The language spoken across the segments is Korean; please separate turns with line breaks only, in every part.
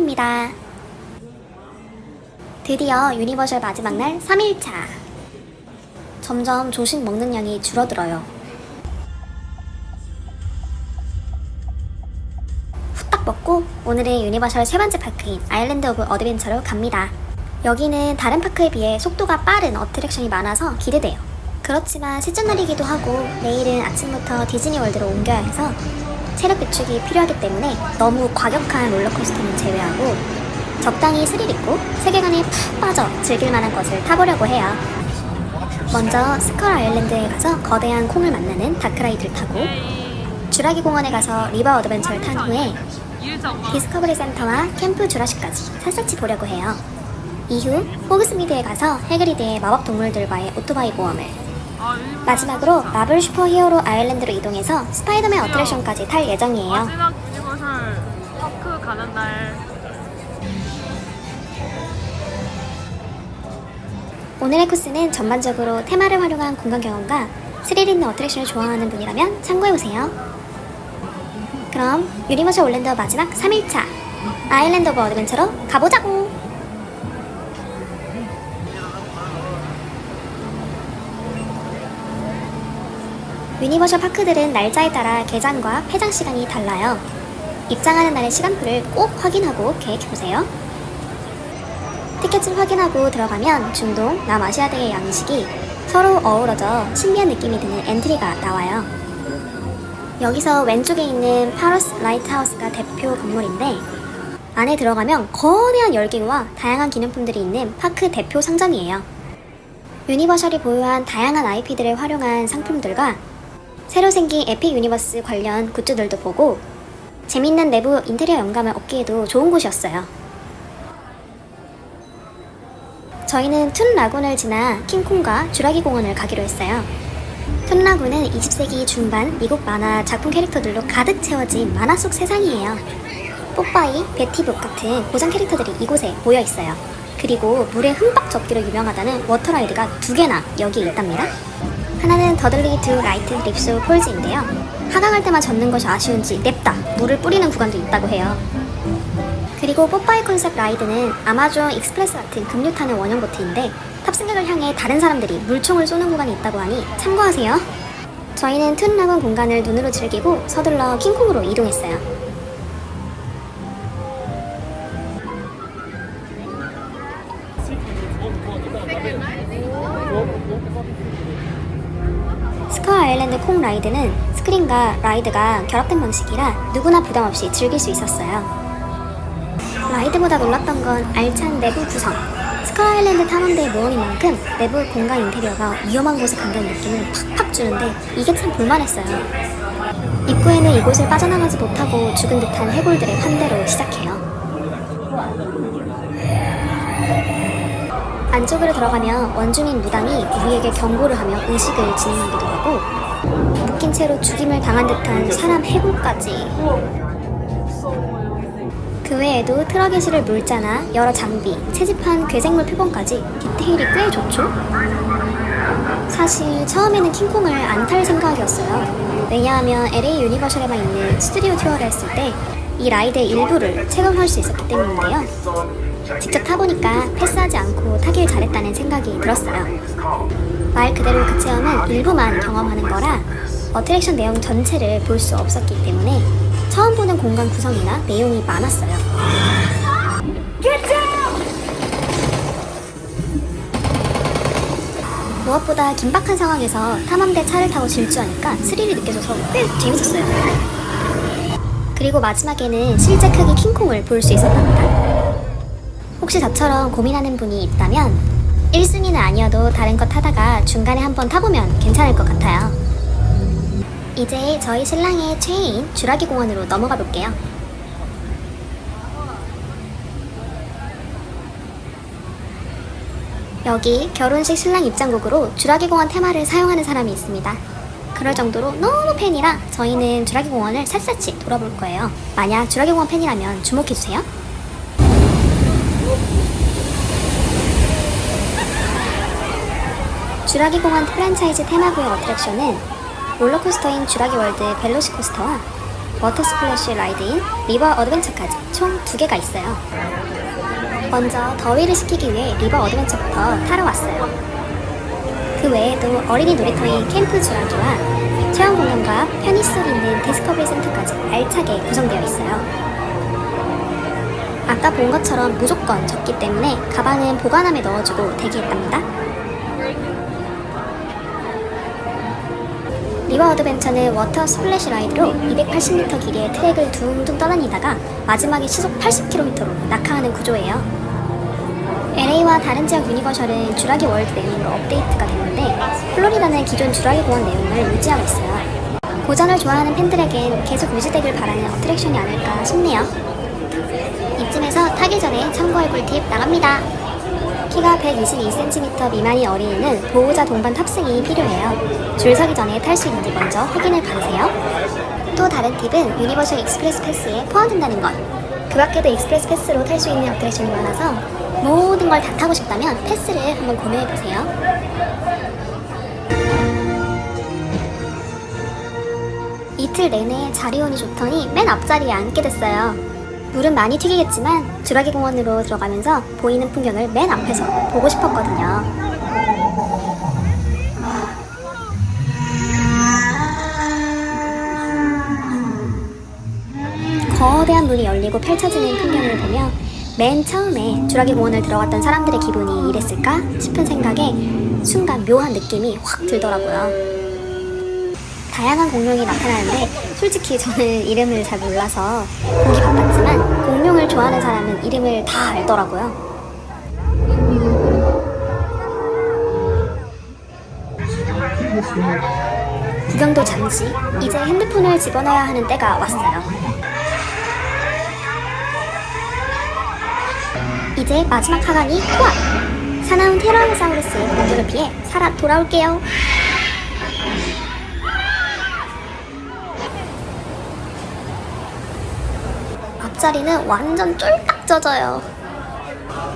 짱입니다. 드디어 유니버셜 마지막 날 3일차. 점점 조식 먹는 양이 줄어들어요. 후딱 먹고 오늘은 유니버셜 세 번째 파크인 아일랜드 오브 어드벤처로 갑니다. 여기는 다른 파크에 비해 속도가 빠른 어트랙션이 많아서 기대돼요. 그렇지만 시즌날이기도 하고 내일은 아침부터 디즈니월드로 옮겨야 해서 체력 비축이 필요하기 때문에 너무 과격한 롤러코스터는 제외하고 적당히 스릴 있고 세계관에 푹 빠져 즐길 만한 것을 타보려고 해요. 먼저 스컬 아일랜드에 가서 거대한 콩을 만나는 다크라이드를 타고 주라기 공원에 가서 리버 어드벤처를 탄 후에 디스커버리 센터와 캠프 주라시까지 샅샅이 보려고 해요. 이후 호그스미드에 가서 해그리드의 마법 동물들과의 오토바이 모험을, 마지막으로 마블 슈퍼 히어로 아일랜드로 이동해서 스파이더맨 어트랙션까지 탈 예정이에요.
마지막 유니버설 파크 가는 날.
오늘의 코스는 전반적으로 테마를 활용한 공간 경험과 스릴 있는 어트랙션을 좋아하는 분이라면 참고해보세요. 그럼 유니버셜 올랜도 마지막 3일차 아일랜드 오브 어드벤처로 가보자고! 유니버셜 파크들은 날짜에 따라 개장과 폐장 시간이 달라요. 입장하는 날의 시간표를 꼭 확인하고 계획해보세요. 티켓을 확인하고 들어가면 중동, 남아시아대의 양식이 서로 어우러져 신비한 느낌이 드는 엔트리가 나와요. 여기서 왼쪽에 있는 파로스 라이트하우스가 대표 건물인데 안에 들어가면 거대한 열기구와 다양한 기념품들이 있는 파크 대표 상점이에요. 유니버셜이 보유한 다양한 IP들을 활용한 상품들과 새로 생긴 에픽 유니버스 관련 굿즈들도 보고 재밌는 내부 인테리어 영감을 얻기에도 좋은 곳이었어요. 저희는 툰 라군을 지나 킹콩과 주라기 공원을 가기로 했어요. 툰 라군은 20세기 중반 미국 만화 작품 캐릭터들로 가득 채워진 만화 속 세상이에요. 뽀빠이, 베티북 같은 고전 캐릭터들이 이곳에 모여 있어요. 그리고 물에 흠뻑 젖기로 유명하다는 워터라이드가 2개나 여기에 있답니다. 하나는 더들리 두 라이트 립스 폴즈인데요. 하강할 때만 젖는 것이 아쉬운지 냅다 물을 뿌리는 구간도 있다고 해요. 그리고 뽀빠이 컨셉 라이드는 아마존 익스프레스 같은 급류 타는 원형 보트인데 탑승객을 향해 다른 사람들이 물총을 쏘는 구간이 있다고 하니 참고하세요. 저희는 툰 라군 공간을 눈으로 즐기고 서둘러 킹콩으로 이동했어요. 스컬 아일랜드 콩 라이드는 스크린과 라이드가 결합된 방식이라 누구나 부담없이 즐길 수 있었어요. 라이드보다 놀랐던 건 알찬 내부 구성. 스컬 아일랜드 탐험대의 모험인 만큼 내부 공간 인테리어가 위험한 곳에 간다는 느낌을 팍팍 주는데 이게 참 볼만했어요. 입구에는 이곳을 빠져나가지 못하고 죽은 듯한 해골들의 환대로 시작해요. 안쪽으로 들어가면 원주민 무당이 우리에게 경고를 하며 의식을 진행하기도 하고 묶인 채로 죽임을 당한 듯한 사람 해골까지. 그 외에도 트럭에 실을 물자나 여러 장비, 채집한 괴생물 표본까지 디테일이 꽤 좋죠? 사실 처음에는 킹콩을 안 탈 생각이었어요. 왜냐하면 LA 유니버셜에만 있는 스튜디오 투어를 했을 때 이 라이드의 일부를 체험할 수 있었기 때문인데요. 직접 타보니까 패스하지 않고 타길 잘했다는 생각이 들었어요. 말 그대로 그 체험은 일부만 경험하는 거라 어트랙션 내용 전체를 볼 수 없었기 때문에 처음 보는 공간 구성이나 내용이 많았어요. 무엇보다 긴박한 상황에서 탐험대 차를 타고 질주하니까 스릴이 느껴져서 꽤 재밌었어요. 그리고 마지막에는 실제 크기 킹콩을 볼 수 있었답니다. 혹시 저처럼 고민하는 분이 있다면 1순위는 아니어도 다른 거 타다가 중간에 한번 타보면 괜찮을 것 같아요. 이제 저희 신랑의 최애인 주라기 공원으로 넘어가 볼게요. 여기 결혼식 신랑 입장곡으로 주라기 공원 테마를 사용하는 사람이 있습니다. 그럴 정도로 너무 팬이라 저희는 주라기 공원을 샅샅이 돌아볼 거예요. 만약 주라기 공원 팬이라면 주목해주세요. 주라기 공원 프랜차이즈 테마구역 어트랙션은 롤러코스터인 주라기 월드 벨로시코스터와 워터 스플래시 라이드인 리버 어드벤처까지 총 2개가 있어요. 먼저 더위를 식히기 위해 리버 어드벤처부터 타러 왔어요. 그 외에도 어린이 놀이터인 캠프 주라기와 체험 공연과 편의 시설이 있는 디스커버리 센터까지 알차게 구성되어 있어요. 아까 본 것처럼 무조건 젖기 때문에 가방은 보관함에 넣어주고 대기했답니다. 리버 어드벤처는 워터 스플래시 라이드로 280m 길이의 트랙을 둥둥 떠다니다가 마지막에 시속 80km로 낙하하는 구조예요. LA와 다른 지역 유니버셜은 주라기 월드 내용으로 업데이트가 됐는데 플로리다는 기존 주라기 공원 내용을 유지하고 있어요. 고전을 좋아하는 팬들에겐 계속 유지되길 바라는 어트랙션이 아닐까 싶네요. 이쯤에서 타기 전에 참고할 꿀팁 나갑니다. 키가 122cm 미만인 어린이는 보호자 동반 탑승이 필요해요. 줄 서기 전에 탈 수 있는지 먼저 확인을 받으세요. 또 다른 팁은 유니버셜 익스프레스 패스에 포함된다는 것. 그 밖에도 익스프레스 패스로 탈 수 있는 어트랙션이 많아서 모든 걸 다 타고 싶다면 패스를 한번 고민해보세요. 이틀 내내 자리온이 좋더니 맨 앞자리에 앉게 됐어요. 물은 많이 튀기겠지만 주라기 공원으로 들어가면서 보이는 풍경을 맨 앞에서 보고 싶었거든요. 거대한 문이 열리고 펼쳐지는 풍경을 보며 맨 처음에 주라기 공원을 들어갔던 사람들의 기분이 이랬을까 싶은 생각에 순간 묘한 느낌이 확 들더라고요. 다양한 공룡이 나타나는데 솔직히 저는 이름을 잘 몰라서 보기 바빴지만 공룡을 좋아하는 사람은 이름을 다 알더라고요. 구경도 잠시, 이제 핸드폰을 집어넣어야 하는 때가 왔어요. 이제 마지막 하강이 코앞! 사나운 티라노사우루스의 공격을 피해 살아 돌아올게요. 앞자리는 완전 쫄딱 젖어요.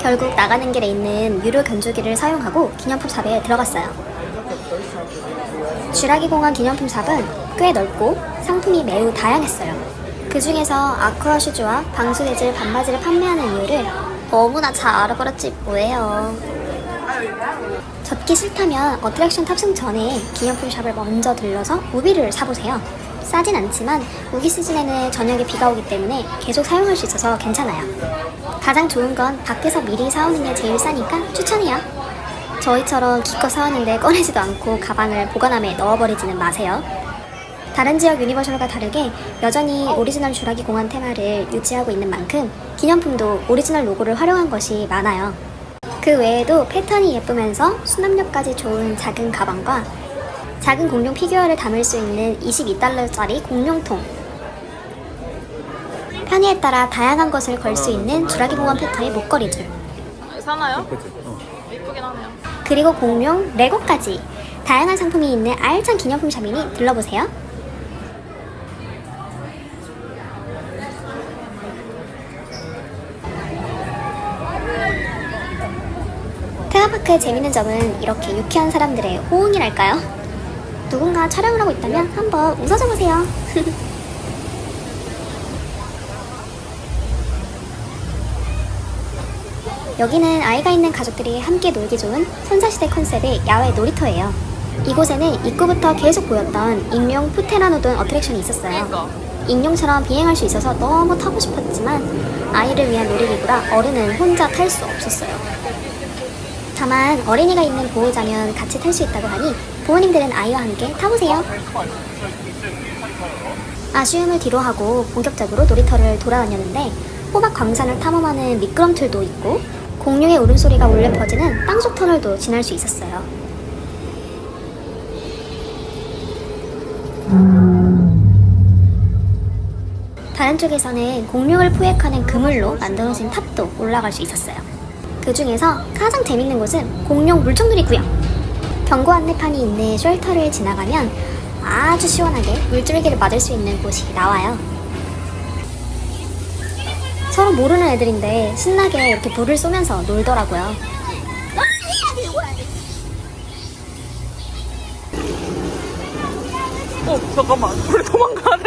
결국 나가는 길에 있는 유료 견주기를 사용하고 기념품 샵에 들어갔어요. 주라기 공원 기념품 샵은 꽤 넓고 상품이 매우 다양했어요. 그 중에서 아쿠아 슈즈와 방수 재질 반바지를 판매하는 이유를 너무나 잘 알아버렸지 뭐예요. 젖기 싫다면 어트랙션 탑승 전에 기념품 샵을 먼저 들러서 우비를 사보세요. 싸진 않지만 우기 시즌에는 저녁에 비가 오기 때문에 계속 사용할 수 있어서 괜찮아요. 가장 좋은 건 밖에서 미리 사오는 게 제일 싸니까 추천해요. 저희처럼 기껏 사왔는데 꺼내지도 않고 가방을 보관함에 넣어버리지는 마세요. 다른 지역 유니버셜과 다르게 여전히 오리지널 주라기 공원 테마를 유지하고 있는 만큼 기념품도 오리지널 로고를 활용한 것이 많아요. 그 외에도 패턴이 예쁘면서 수납력까지 좋은 작은 가방과 작은 공룡 피규어를 담을 수 있는 22달러짜리 공룡통, 편의에 따라 다양한 것을 걸 수 있는 주라기 공원 패턴의 목걸이줄,
사나요? 예쁘긴 하네요.
그리고 공룡 레고까지 다양한 상품이 있는 알찬 기념품 샵이니 들러보세요. 테마파크의 재밌는 점은 이렇게 유쾌한 사람들의 호응이랄까요? 누군가 촬영을 하고 있다면 한번 웃어줘보세요. 여기는 아이가 있는 가족들이 함께 놀기 좋은 선사시대 컨셉의 야외 놀이터예요. 이곳에는 입구부터 계속 보였던 익룡 푸테라노돈 어트랙션이 있었어요. 익룡처럼 비행할 수 있어서 너무 타고 싶었지만 아이를 위한 놀이기구라 어른은 혼자 탈 수 없었어요. 다만 어린이가 있는 보호자면 같이 탈 수 있다고 하니 부모님들은 아이와 함께 타보세요. 아쉬움을 뒤로하고 본격적으로 놀이터를 돌아다녔는데 호박 광산을 탐험하는 미끄럼틀도 있고 공룡의 울음소리가 울려 퍼지는 땅속 터널도 지날 수 있었어요. 다른 쪽에서는 공룡을 포획하는 그물로 만들어진 탑도 올라갈 수 있었어요. 그 중에서 가장 재밌는 곳은 공룡 물총놀이 구역. 경고 안내판이 있는 쉘터를 지나가면 아주 시원하게 물줄기를 맞을 수 있는 곳이 나와요. 서로 모르는 애들인데 신나게 이렇게 불을 쏘면서 놀더라고요.
잠깐만. 우리 도망가야 돼.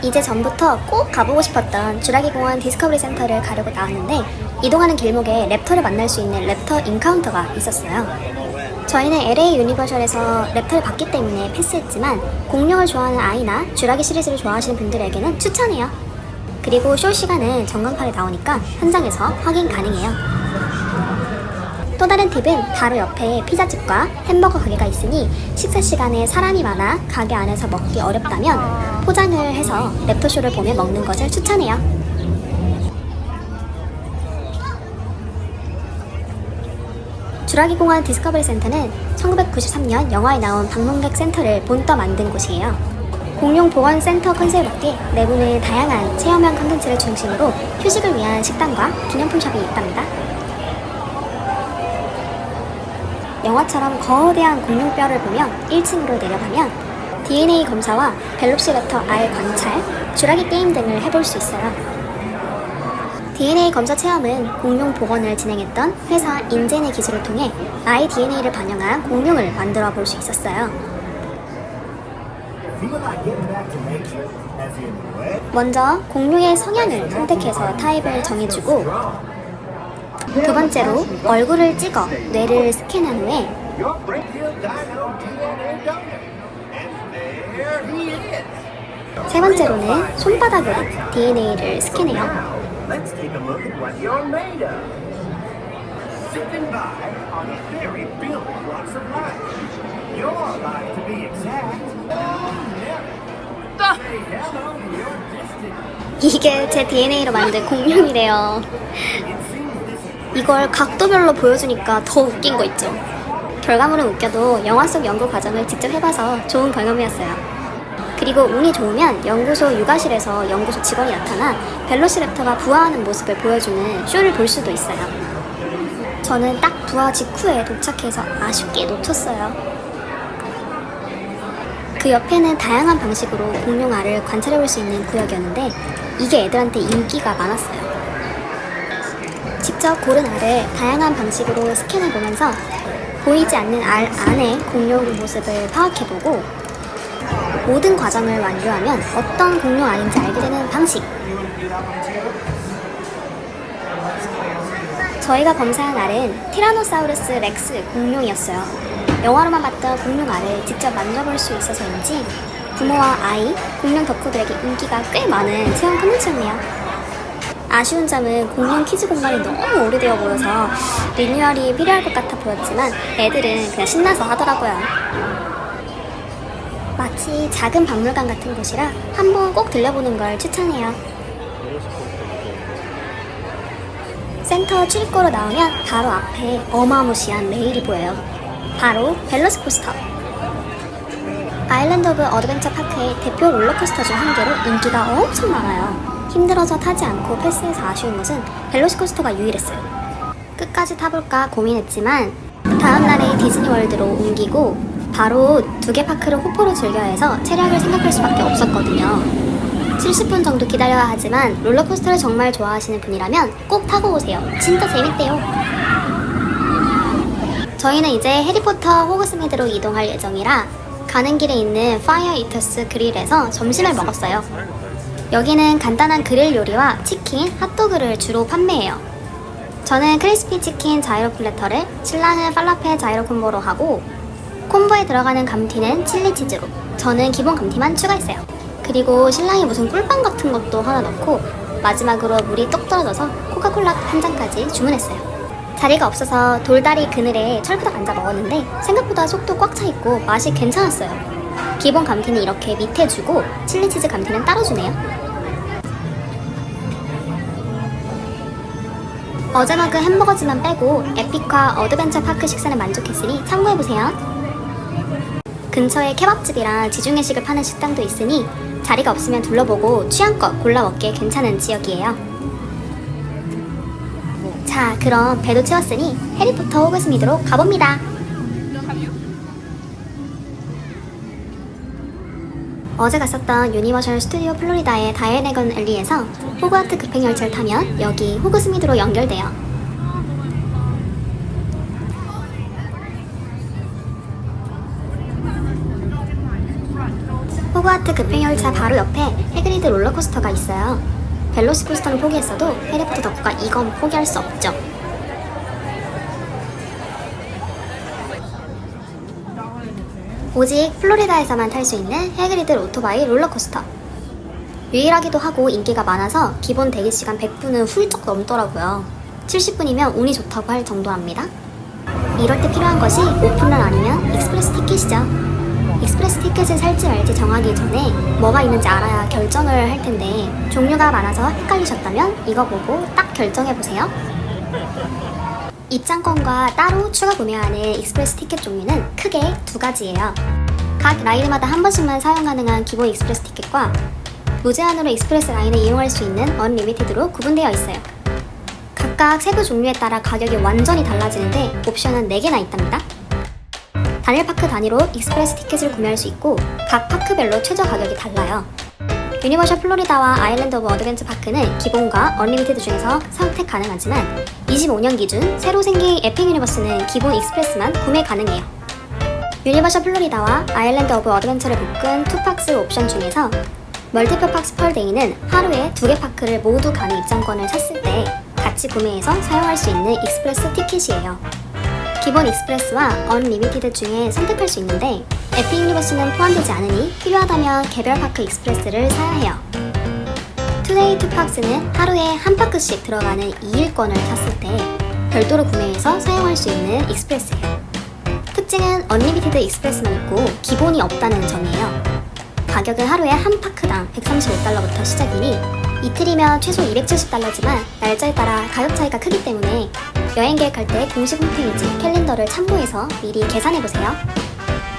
이제 전부터 꼭 가보고 싶었던 주라기 공원 디스커버리 센터를 가려고 나왔는데 이동하는 길목에 랩터를 만날 수 있는 랩터 인카운터가 있었어요. 저희는 LA 유니버셜에서 랩터를 봤기 때문에 패스했지만 공룡을 좋아하는 아이나 주라기 시리즈를 좋아하시는 분들에게는 추천해요. 그리고 쇼 시간은 전광판에 나오니까 현장에서 확인 가능해요. 또 다른 팁은 바로 옆에 피자집과 햄버거 가게가 있으니 식사 시간에 사람이 많아 가게 안에서 먹기 어렵다면 포장을 해서 랩터쇼를 보며 먹는 것을 추천해요. 주라기 공원 디스커버리 센터는 1993년 영화에 나온 방문객 센터를 본떠 만든 곳이에요. 공룡 보건 센터 컨셉에 맞게 내부는 다양한 체험형 콘텐츠를 중심으로 휴식을 위한 식당과 기념품 샵이 있답니다. 영화처럼 거대한 공룡뼈를 보며 1층으로 내려가면 DNA 검사와 벨롭시랩터 알 관찰, 주라기 게임 등을 해볼 수 있어요. DNA 검사 체험은 공룡 복원을 진행했던 회사 인젠의 기술을 통해 아이 DNA를 반영한 공룡을 만들어 볼 수 있었어요. 먼저 공룡의 성향을 선택해서 타입을 정해주고 두 번째로 얼굴을 찍어 뇌를 스캔한 후에 세 번째로는 손바닥으로 DNA를 스캔해요.
Let's take a look at what you're made of. Sitting by on a very building blocks of life. Your life, to be exact.
아!
Say hello to your distant.
이게 제 DNA로 만든 공룡이래요. 이걸 각도별로 보여주니까 더 웃긴 거 있죠. 결과물은 웃겨도 영화 속 연구 과정을 직접 해봐서 좋은 경험이었어요. 그리고 운이 좋으면 연구소 육아실에서 연구소 직원이 나타나 벨로시랩터가 부화하는 모습을 보여주는 쇼를 볼 수도 있어요. 저는 딱 부화 직후에 도착해서 아쉽게 놓쳤어요. 그 옆에는 다양한 방식으로 공룡 알을 관찰해볼 수 있는 구역이었는데 이게 애들한테 인기가 많았어요. 직접 고른 알을 다양한 방식으로 스캔해보면서 보이지 않는 알 안에 공룡 모습을 파악해보고 모든 과정을 완료하면 어떤 공룡 알인지 알게 되는 방식. 저희가 검사한 알은 티라노사우루스 렉스 공룡이었어요. 영화로만 봤던 공룡 알을 직접 만져볼 수 있어서인지 부모와 아이, 공룡 덕후들에게 인기가 꽤 많은 체험 콘텐츠였네요. 아쉬운 점은 공룡 키즈 공간이 너무 오래되어 보여서 리뉴얼이 필요할 것 같아 보였지만 애들은 그냥 신나서 하더라고요. 마치 작은 박물관 같은 곳이라 한번 꼭 들려보는 걸 추천해요. 센터 출입구로 나오면 바로 앞에 어마무시한 레일이 보여요. 바로 벨로시코스터. 아일랜드 오브 어드벤처 파크의 대표 롤러코스터 중 한 개로 인기가 엄청 많아요. 힘들어서 타지 않고 패스해서 아쉬운 것은 벨로시코스터가 유일했어요. 끝까지 타볼까 고민했지만 다음날에 디즈니월드로 옮기고 바로 두 개 파크를 호프로 즐겨야 해서 체력을 생각할 수밖에 없었거든요. 70분 정도 기다려야 하지만 롤러코스터를 정말 좋아하시는 분이라면 꼭 타고 오세요. 진짜 재밌대요. 저희는 이제 해리포터 호그스미드로 이동할 예정이라 가는 길에 있는 파이어 이터스 그릴에서 점심을 먹었어요. 여기는 간단한 그릴 요리와 치킨, 핫도그를 주로 판매해요. 저는 크리스피 치킨 자이로 플래터를, 신랑은 팔라펠 자이로 콤보로 하고 콤보에 들어가는 감튀는 칠리 치즈로, 저는 기본 감튀만 추가했어요. 그리고 신랑이 무슨 꿀빵 같은 것도 하나 넣고 마지막으로 물이 똑 떨어져서 코카콜라 한 잔까지 주문했어요. 자리가 없어서 돌다리 그늘에 철부덕 앉아 먹었는데 생각보다 속도 꽉 차 있고 맛이 괜찮았어요. 기본 감튀는 이렇게 밑에 주고 칠리 치즈 감튀는 따로 주네요. 어제 먹은 햄버거지만 빼고 에픽과 어드벤처 파크 식사를 만족했으니 참고해보세요. 근처에 케밥집이랑 지중해식을 파는 식당도 있으니 자리가 없으면 둘러보고 취향껏 골라 먹기에 괜찮은 지역이에요. 자, 그럼 배도 채웠으니 해리포터 호그스미드로 가봅니다. 어제 갔었던 유니버셜 스튜디오 플로리다의 다이애건 앨리에서 호그와트 급행열차를 타면 여기 호그스미드로 연결돼요. 호그와트 급행열차 바로 옆에 해그리드 롤러코스터가 있어요. 벨로시코스터는 포기했어도 해리포터 덕후가 이건 포기할 수 없죠. 오직 플로리다에서만 탈 수 있는 해그리드 오토바이 롤러코스터. 유일하기도 하고 인기가 많아서 기본 대기시간 100분은 훌쩍 넘더라고요. 70분이면 운이 좋다고 할 정도랍니다. 이럴 때 필요한 것이 오픈런 아니면 익스프레스 티켓이죠. 익스프레스 티켓을 살지 말지 정하기 전에 뭐가 있는지 알아야 결정을 할 텐데 종류가 많아서 헷갈리셨다면 이거 보고 딱 결정해보세요. 입장권과 따로 추가 구매하는 익스프레스 티켓 종류는 크게 두 가지예요. 각 라인마다 한 번씩만 사용 가능한 기본 익스프레스 티켓과 무제한으로 익스프레스 라인을 이용할 수 있는 언리미티드로 구분되어 있어요. 각각 세부 종류에 따라 가격이 완전히 달라지는데 옵션은 4개나 있답니다. 단일 파크 단위로 익스프레스 티켓을 구매할 수 있고 각 파크별로 최저 가격이 달라요. 유니버셜 플로리다와 아일랜드 오브 어드벤처 파크는 기본과 언리미티드 중에서 선택 가능하지만 25년 기준 새로 생긴 에픽 유니버스는 기본 익스프레스만 구매 가능해요. 유니버셜 플로리다와 아일랜드 오브 어드벤처를 묶은 2박스 옵션 중에서 멀티플 박스 펄데이는 하루에 2개 파크를 모두 가는 입장권을 샀을 때 같이 구매해서 사용할 수 있는 익스프레스 티켓이에요. 기본 익스프레스와 언리미티드 중에 선택할 수 있는데 에픽 유니버스는 포함되지 않으니 필요하다면 개별 파크 익스프레스를 사야 해요. 투데이 2박스는 하루에 한 파크씩 들어가는 2일권을 샀을 때 별도로 구매해서 사용할 수 있는 익스프레스예요. 특징은 언리미티드 익스프레스만 있고 기본이 없다는 점이에요. 가격은 하루에 한 파크당 135달러부터 시작이니 이틀이면 최소 270달러지만 날짜에 따라 가격 차이가 크기 때문에 여행 계획할 때 공식 홈페이지 캘린더를 참고해서 미리 계산해보세요.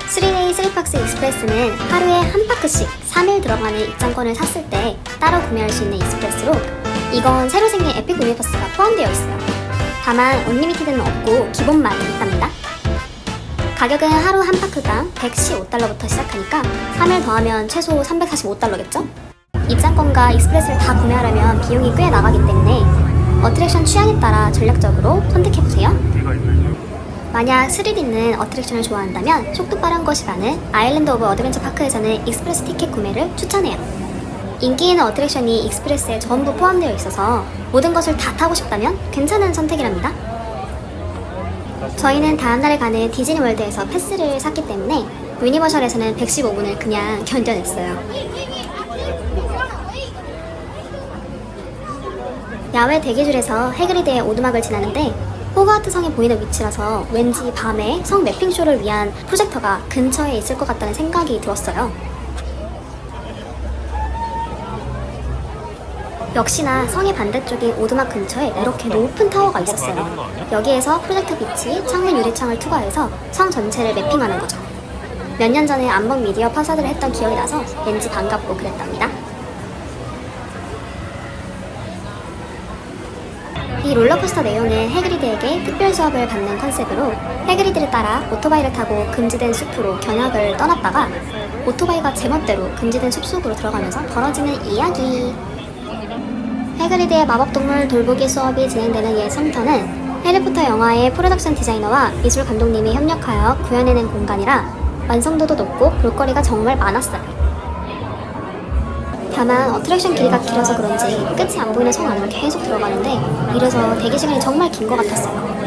3데이 3박스 익스프레스는 하루에 한 파크씩 3일 들어가는 입장권을 샀을 때 따로 구매할 수 있는 익스프레스로 이건 새로 생긴 에픽 유니버스가 포함되어 있어요. 다만 언리미티드는 없고 기본만 있답니다. 가격은 하루 한 파크당 115달러부터 시작하니까 3일 더하면 최소 345달러겠죠? 입장권과 익스프레스를 다 구매하려면 비용이 꽤 나가기 때문에 어트랙션 취향에 따라 전략적으로 선택해보세요. 만약 스릴 있는 어트랙션을 좋아한다면 속도 빠른 것이 많은 아일랜드 오브 어드벤처 파크에서는 익스프레스 티켓 구매를 추천해요. 인기 있는 어트랙션이 익스프레스에 전부 포함되어 있어서 모든 것을 다 타고 싶다면 괜찮은 선택이랍니다. 저희는 다음날에 가는 디즈니월드에서 패스를 샀기 때문에 유니버셜에서는 115분을 그냥 견뎌냈어요. 야외 대기줄에서 해그리드의 오두막을 지나는데 호그와트 성이 보이는 위치라서 왠지 밤에 성 매핑쇼를 위한 프로젝터가 근처에 있을 것 같다는 생각이 들었어요. 역시나 성의 반대쪽인 오두막 근처에 이렇게 높은 타워가 있었어요. 여기에서 프로젝터 빛이 창문 유리창을 투과해서 성 전체를 매핑하는 거죠. 몇 년 전에 암먹 미디어 파사드를 했던 기억이 나서 왠지 반갑고 그랬답니다. 이 롤러코스터 네오는 해그리드에게 특별 수업을 받는 컨셉으로 해그리드를 따라 오토바이를 타고 금지된 숲으로 견학을 떠났다가 오토바이가 제멋대로 금지된 숲속으로 들어가면서 벌어지는 이야기. 해그리드의 마법동물 돌보기 수업이 진행되는 옛 성터는 해리포터 영화의 프로덕션 디자이너와 미술 감독님이 협력하여 구현해낸 공간이라 완성도도 높고 볼거리가 정말 많았어요. 다만 어트랙션 길이가 길어서 그런지 끝이 안 보이는 성 안으로 계속 들어가는데 이래서 대기 시간이 정말 긴 것 같았어요.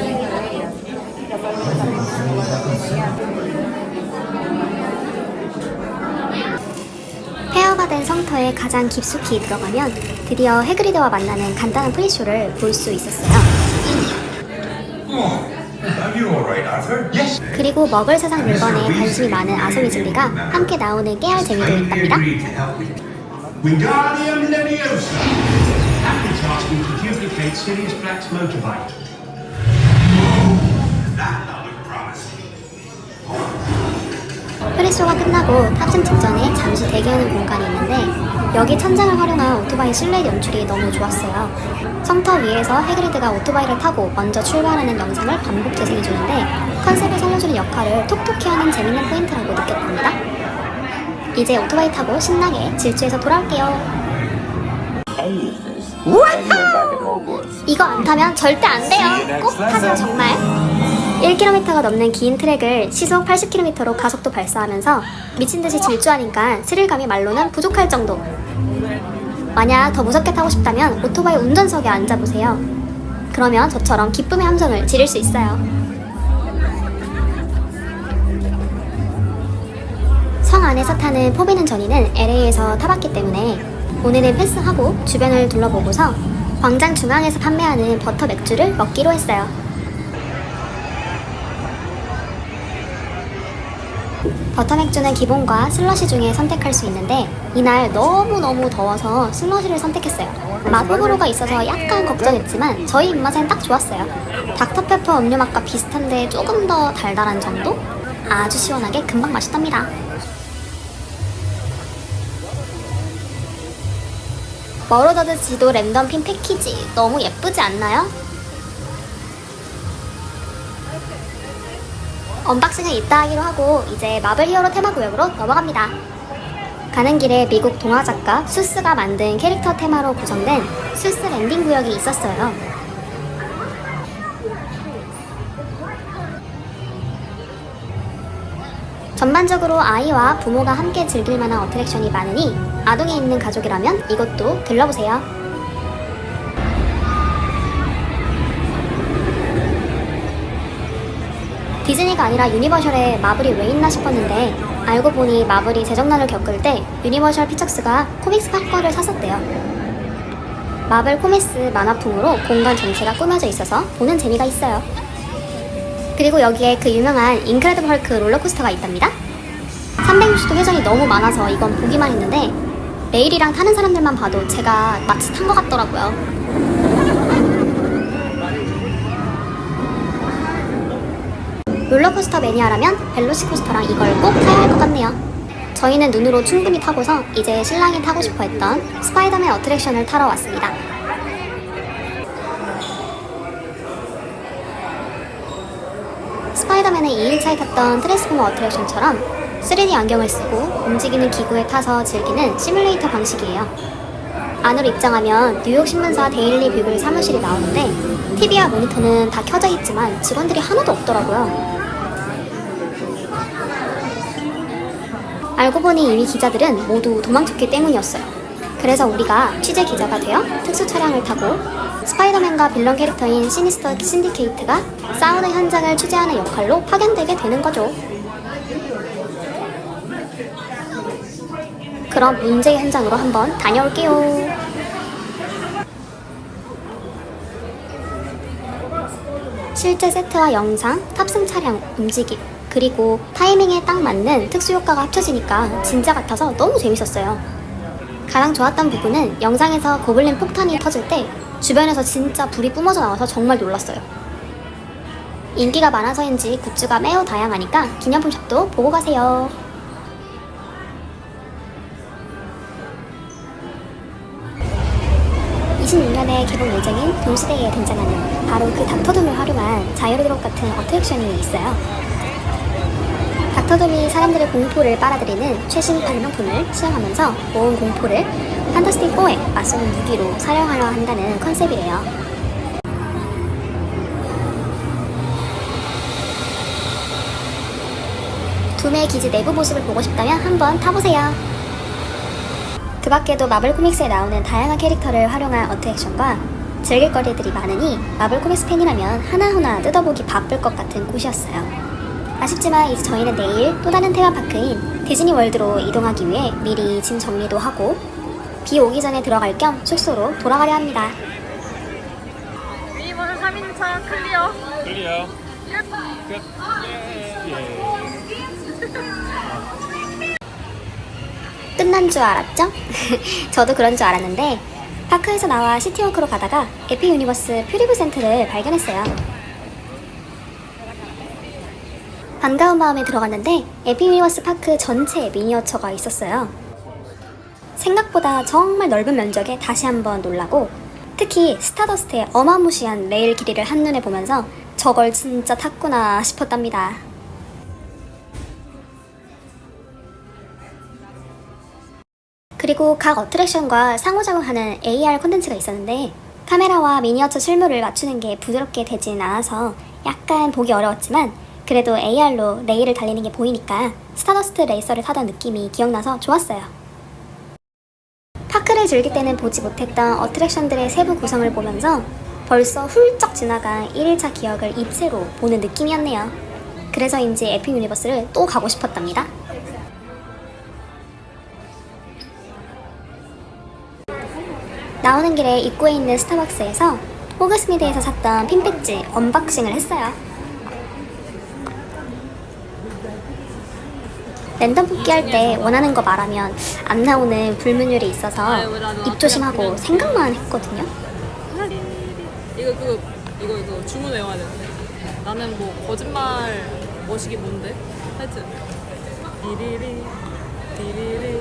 폐허가 된 성터에 가장 깊숙이 들어가면 드디어 해그리드와 만나는 간단한 프리쇼를 볼 수 있었어요. 그리고 먹을 세상 물건에 관심이 많은 아소 위즐리가 함께 나오는 깨알 재미도 있답니다.
Wingardium Leviosa! Happy task you to duplicate Sirius Black's motorbike. That looked promising.
프리쇼가 끝나고 탑승 직전에 잠시 대기하는 공간이 있는데 여기 천장을 활용한 오토바이 실내 연출이 너무 좋았어요. 성터 위에서 해그리드가 오토바이를 타고 먼저 출발하는 영상을 반복 재생해주는데 컨셉을 살려주는 역할을 톡톡히 하는 재밌는 포인트라고 느꼈답니다. 이제 오토바이 타고 신나게 질주해서 돌아올게요. 이거 안 타면 절대 안 돼요. 꼭 타세요 정말. 1km가 넘는 긴 트랙을 시속 80km로 가속도 발사하면서 미친듯이 질주하니까 스릴감이 말로는 부족할 정도. 만약 더 무섭게 타고 싶다면 오토바이 운전석에 앉아보세요. 그러면 저처럼 기쁨의 함성을 지를 수 있어요. 성 안에서 타는 포비는 전이는 LA에서 타봤기 때문에 오늘은 패스하고 주변을 둘러보고서 광장 중앙에서 판매하는 버터 맥주를 먹기로 했어요. 버터 맥주는 기본과 슬러시 중에 선택할 수 있는데 이날 너무너무 더워서 슬러시를 선택했어요. 맛 호불호가 있어서 약간 걱정했지만 저희 입맛엔 딱 좋았어요. 닥터페퍼 음료 맛과 비슷한데 조금 더 달달한 정도? 아주 시원하게 금방 마셨답니다. 머로더드 지도 랜덤 핀 패키지 너무 예쁘지 않나요? 언박싱은 이따 하기로 하고 이제 마블 히어로 테마 구역으로 넘어갑니다. 가는 길에 미국 동화 작가 수스가 만든 캐릭터 테마로 구성된 수스 랜딩 구역이 있었어요. 전반적으로 아이와 부모가 함께 즐길 만한 어트랙션이 많으니 아동이 있는 가족이라면 이것도 들러보세요. 디즈니가 아니라 유니버셜에 마블이 왜 있나 싶었는데 알고 보니 마블이 재정난을 겪을 때 유니버셜 피처스가 코믹스 팝권을 샀었대요. 마블 코믹스 만화풍으로 공간 전체가 꾸며져 있어서 보는 재미가 있어요. 그리고 여기에 그 유명한 인크레디블 헐크 롤러코스터가 있답니다. 360도 회전이 너무 많아서 이건 보기만 했는데 레일이랑 타는 사람들만 봐도 제가 마치 탄 것 같더라고요. 롤러코스터 매니아라면 벨로시코스터랑 이걸 꼭 타야 할 것 같네요. 저희는 눈으로 충분히 타고서 이제 신랑이 타고 싶어 했던 스파이더맨 어트랙션을 타러 왔습니다. 스파이더맨의 2일차에 탔던 트랜스포머 어트랙션처럼 3D 안경을 쓰고 움직이는 기구에 타서 즐기는 시뮬레이터 방식이에요. 안으로 입장하면 뉴욕 신문사 데일리 뷰글 사무실이 나오는데 TV와 모니터는 다 켜져 있지만 직원들이 하나도 없더라고요. 알고 보니 이미 기자들은 모두 도망쳤기 때문이었어요. 그래서 우리가 취재 기자가 되어 특수 차량을 타고 스파이더맨과 빌런 캐릭터인 시니스터 신디케이트가 싸우는 현장을 취재하는 역할로 파견되게 되는 거죠. 그럼 문제의 현장으로 한번 다녀올게요. 실제 세트와 영상, 탑승 차량, 움직임, 그리고 타이밍에 딱 맞는 특수효과가 합쳐지니까 진짜 같아서 너무 재밌었어요. 가장 좋았던 부분은 영상에서 고블린 폭탄이 터질 때 주변에서 진짜 불이 뿜어져 나와서 정말 놀랐어요. 인기가 많아서인지 굿즈가 매우 다양하니까 기념품 샵도 보고 가세요. 2006년에 개봉 예정인 동시대에 등장하는 바로 그 닥터둠을 활용한 자유로드롭 같은 어트랙션이 있어요. 닥터둠이 사람들의 공포를 빨아들이는 최신 발명품을 시험하면서 모은 공포를 판타스틱4에 맞서는 무기로 사용하려 한다는 컨셉이래요. 둠의 기지 내부 모습을 보고 싶다면 한번 타보세요. 그 밖에도 마블 코믹스에 나오는 다양한 캐릭터를 활용한 어트랙션과 즐길 거리들이 많으니 마블 코믹스 팬이라면 하나하나 뜯어보기 바쁠 것 같은 곳이었어요. 아쉽지만 이제 저희는 내일 또 다른 테마파크인 디즈니 월드로 이동하기 위해 미리 짐 정리도 하고 비 오기 전에 들어갈 겸 숙소로 돌아가려 합니다.
미니버스 3인차 클리어.
클리어. 끝. 예.
끝난 줄 알았죠? 저도 그런 줄 알았는데 파크에서 나와 시티워크로 가다가 에피 유니버스 퓨리브 센트를 발견했어요. 반가운 마음에 들어갔는데 에피 유니버스 파크 전체에 미니어처가 있었어요. 생각보다 정말 넓은 면적에 다시 한번 놀라고 특히 스타더스트의 어마무시한 레일 길이를 한눈에 보면서 저걸 진짜 탔구나 싶었답니다. 그리고 각 어트랙션과 상호작용하는 AR 콘텐츠가 있었는데 카메라와 미니어처 실물을 맞추는 게 부드럽게 되진 않아서 약간 보기 어려웠지만 그래도 AR로 레일을 달리는 게 보이니까 스타더스트 레이서를 타던 느낌이 기억나서 좋았어요. 파크를 즐길 때는 보지 못했던 어트랙션들의 세부 구성을 보면서 벌써 훌쩍 지나간 1일차 기억을 입새로 보는 느낌이었네요. 그래서인지 에픽 유니버스를 또 가고 싶었답니다. 나오는 길에 입구에 있는 스타벅스에서 호그스미드에서 샀던 핀 배지 언박싱을 했어요. 랜덤 뽑기 할 때 원하는 거 말하면 안 나오는 불문율이 있어서 입 조심하고 생각만 했거든요.
이거 주문 외워야 되는데. 나는 뭐 거짓말 머시기 뭔데? 하여튼 디리리 디리리.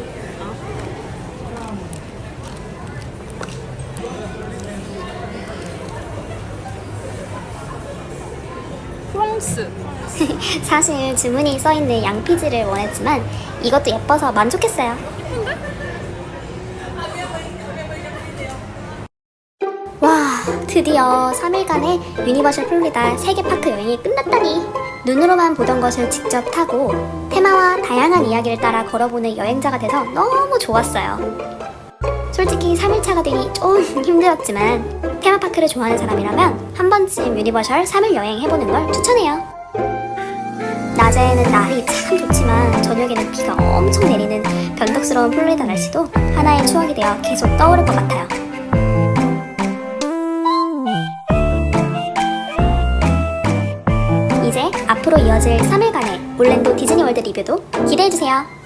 프랑스.
사실 주문이 써있는 양피지를 원했지만 이것도 예뻐서 만족했어요. 와, 드디어 3일간의 유니버셜 플로리다 세계 파크 여행이 끝났다니. 눈으로만 보던 것을 직접 타고 테마와 다양한 이야기를 따라 걸어보는 여행자가 돼서 너무 좋았어요. 솔직히 3일차가 되니 좀 힘들었지만 테마파크를 좋아하는 사람이라면 한 번쯤 유니버셜 3일 여행 해보는 걸 추천해요. 낮에는 날이 참 좋지만 저녁에는 비가 엄청 내리는 변덕스러운 플로리다 날씨도 하나의 추억이 되어 계속 떠오를 것 같아요. 이제 앞으로 이어질 3일간의 올랜도 디즈니월드 리뷰도 기대해주세요.